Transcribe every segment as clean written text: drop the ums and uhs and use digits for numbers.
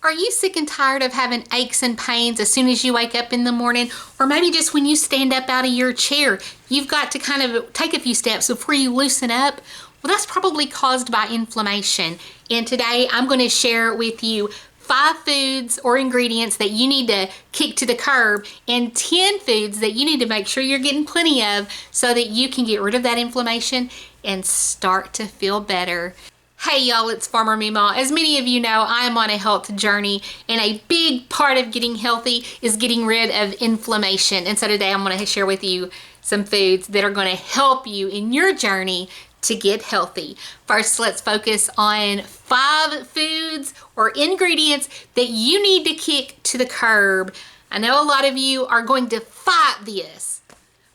Are you sick and tired of having aches and pains as soon as you wake up in the morning? Or maybe just when you stand up out of your chair, you've got to kind of take a few steps before you loosen up? Well, that's probably caused by inflammation. And today I'm going to share with you 5 foods or ingredients that you need to kick to the curb and 10 foods that you need to make sure you're getting plenty of so that you can get rid of that inflammation and start to feel better. Hey y'all, it's Farmer MeeMaw. As many of you know, I am on a health journey, and a big part of getting healthy is getting rid of inflammation. And so today I'm going to share with you some foods that are going to help you in your journey to get healthy. First, let's focus on 5 foods or ingredients that you need to kick to the curb. I know a lot of you are going to fight this,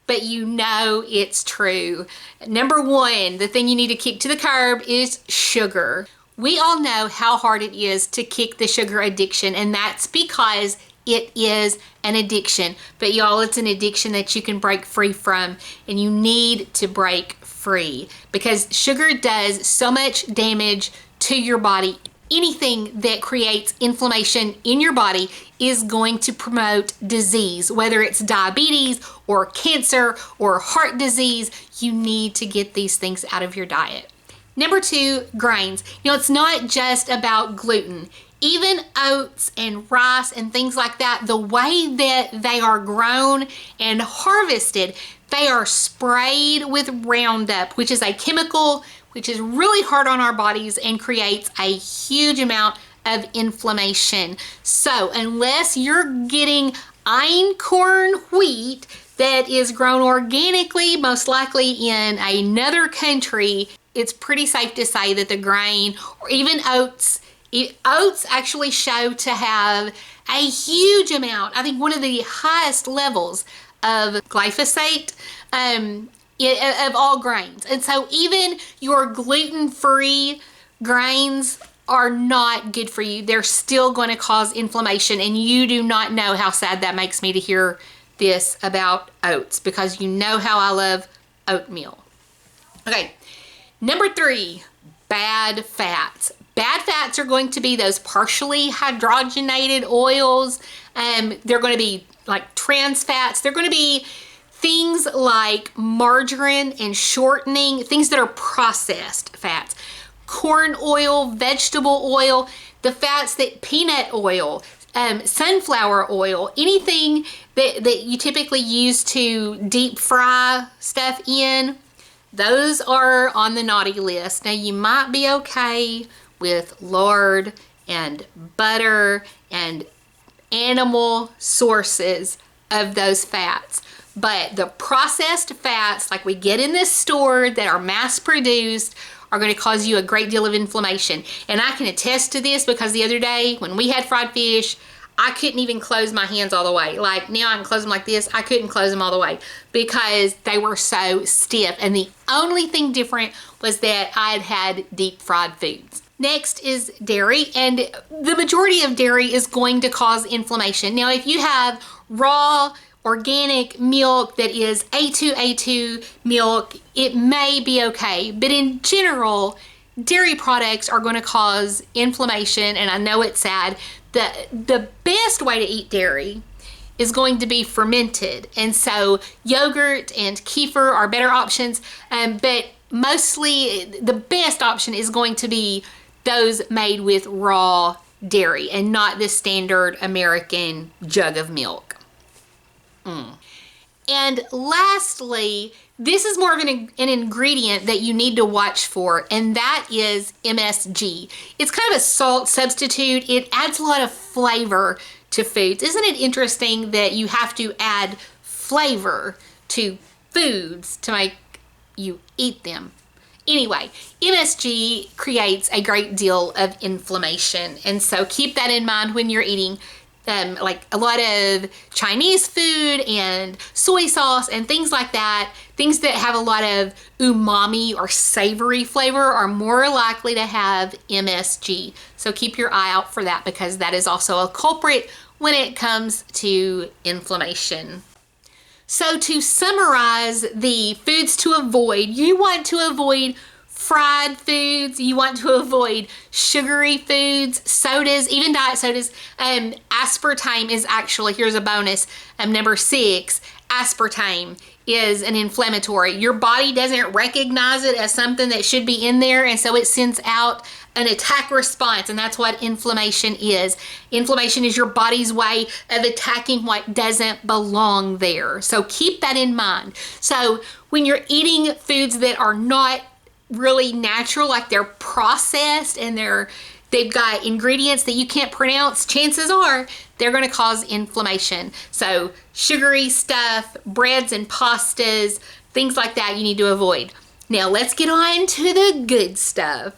but you know it's true. Number 1, the thing you need to kick to the curb is sugar. We all know how hard it is to kick the sugar addiction, and that's because it is an addiction. But y'all, it's an addiction that you can break free from, and you need to break free because sugar does so much damage to your body. Anything that creates inflammation in your body is going to promote disease, whether it's diabetes or cancer or heart disease. You need to get these things out of your diet. Number 2, grains. You know, it's not just about gluten. Even oats and rice and things like that, the way that they are grown and harvested, they are sprayed with Roundup, which is a chemical which is really hard on our bodies and creates a huge amount of inflammation. So unless you're getting einkorn wheat that is grown organically, most likely in another country, it's pretty safe to say that the grain or even oats actually show to have a huge amount, I think one of the highest levels of glyphosate of all grains. And so even your gluten-free grains are not good for you. They're still going to cause inflammation, and you do not know how sad that makes me to hear this about oats, because you know how I love oatmeal. Okay, number 3, bad fats. Bad fats are going to be those partially hydrogenated oils. They're going to be like trans fats. They're going to be things like margarine and shortening, things that are processed fats. Corn oil, vegetable oil, the fats that peanut oil, sunflower oil, anything that you typically use to deep fry stuff in, those are on the naughty list. Now you might be okay with lard and butter and animal sources of those fats. But the processed fats like we get in this store that are mass produced are going to cause you a great deal of inflammation. And I can attest to this because the other day when we had fried fish, I couldn't even close my hands all the way. Like now I can close them like this. I couldn't close them all the way because they were so stiff. And the only thing different was that I had had deep fried foods. Next is dairy, and the majority of dairy is going to cause inflammation. Now, if you have raw organic milk that is A2 milk, it may be okay, but in general, dairy products are going to cause inflammation, and I know it's sad. The best way to eat dairy is going to be fermented, and so yogurt and kefir are better options, but mostly the best option is going to be those made with raw dairy and not the standard American jug of milk. And lastly, this is more of an ingredient that you need to watch for, and that is MSG. It's kind of a salt substitute. It adds a lot of flavor to foods. Isn't it interesting that you have to add flavor to foods to make you eat them? Anyway, MSG creates a great deal of inflammation, and so keep that in mind when you're eating like a lot of Chinese food and soy sauce and things like that. Things that have a lot of umami or savory flavor are more likely to have MSG. So keep your eye out for that because that is also a culprit when it comes to inflammation. So to summarize the foods to avoid, you want to avoid fried foods. You want to avoid sugary foods, sodas, even diet sodas. Aspartame is actually, here's a bonus, number 6, aspartame is an inflammatory. Your body doesn't recognize it as something that should be in there, and so it sends out an attack response, and that's what inflammation is. Inflammation is your body's way of attacking what doesn't belong there. So keep that in mind. So when you're eating foods that are not really natural, like they're processed and they've got ingredients that you can't pronounce, chances are they're going to cause inflammation. So sugary stuff, breads and pastas, things like that you need to avoid. Now let's get on to the good stuff.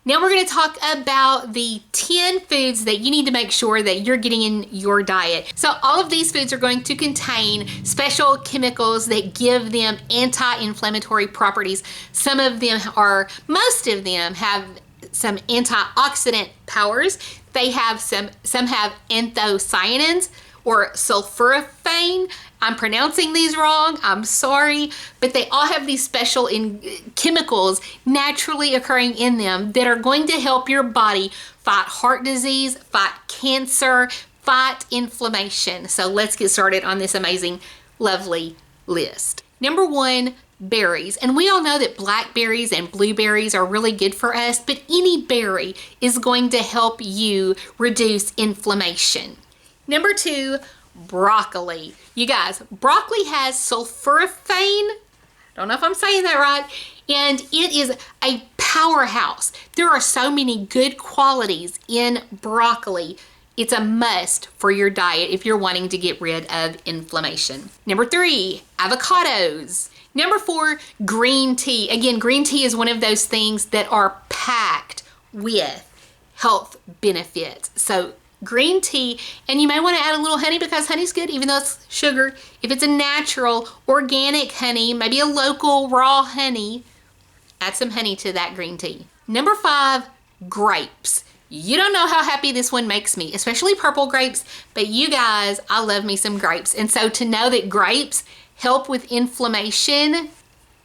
Now we're going to talk about the 10 foods that you need to make sure that you're getting in your diet. So all of these foods are going to contain special chemicals that give them anti-inflammatory properties. Most of them have some antioxidant powers. They have some have anthocyanins or sulforaphane. I'm pronouncing these wrong, I'm sorry, but they all have these special chemicals naturally occurring in them that are going to help your body fight heart disease, fight cancer, fight inflammation. So let's get started on this amazing, lovely list. Number 1, berries. And we all know that blackberries and blueberries are really good for us, but any berry is going to help you reduce inflammation. Number 2, broccoli. You guys, broccoli has sulforaphane. Don't know if I'm saying that right. And it is a powerhouse. There are so many good qualities in broccoli. It's a must for your diet if you're wanting to get rid of inflammation. Number 3, avocados. Number 4, green tea. Again, green tea is one of those things that are packed with health benefits. So green tea, and you may want to add a little honey because honey's good even though it's sugar. If it's a natural, organic honey, maybe a local raw honey, add some honey to that green tea. Number 5, grapes. You don't know how happy this one makes me, especially purple grapes, but you guys, I love me some grapes. And so to know that grapes help with inflammation,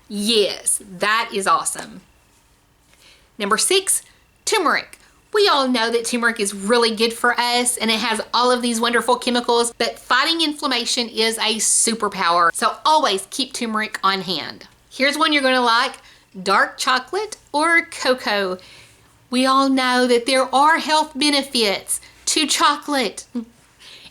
yes, that is awesome. Number 6, turmeric. We all know that turmeric is really good for us and it has all of these wonderful chemicals, but fighting inflammation is a superpower. So always keep turmeric on hand. Here's one you're gonna like, dark chocolate or cocoa. We all know that there are health benefits to chocolate.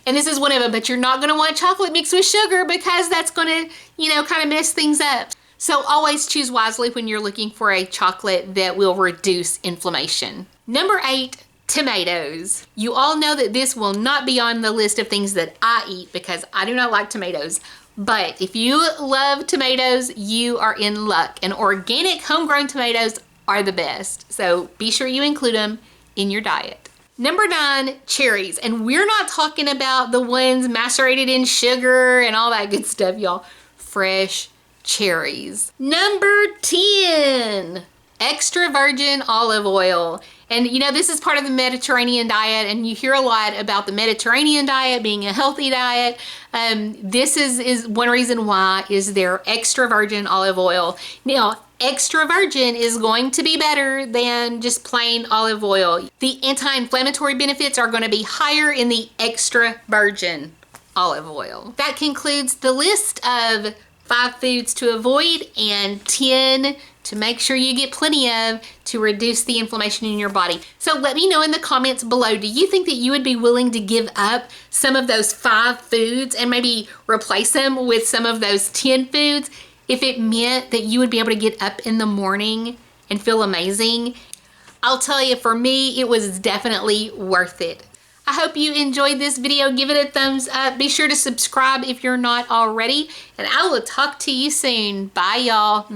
And this is one of them, but you're not gonna want chocolate mixed with sugar because that's gonna, kind of mess things up. So always choose wisely when you're looking for a chocolate that will reduce inflammation. Number 8, tomatoes. You all know that this will not be on the list of things that I eat because I do not like tomatoes. But if you love tomatoes, you are in luck. And organic homegrown tomatoes are the best. So be sure you include them in your diet. Number 9, cherries. And we're not talking about the ones macerated in sugar and all that good stuff, y'all. Fresh cherries. Number 10, extra virgin olive oil. And this is part of the Mediterranean diet, and you hear a lot about the Mediterranean diet being a healthy diet. This is one reason why is their extra virgin olive oil. Now, extra virgin is going to be better than just plain olive oil. The anti-inflammatory benefits are going to be higher in the extra virgin olive oil. That concludes the list of 5 foods to avoid and 10 to make sure you get plenty of to reduce the inflammation in your body. So let me know in the comments below, do you think that you would be willing to give up some of those 5 foods and maybe replace them with some of those 10 foods if it meant that you would be able to get up in the morning and feel amazing? I'll tell you, for me, it was definitely worth it. I hope you enjoyed this video. Give it a thumbs up. Be sure to subscribe if you're not already, and I will talk to you soon. Bye, y'all.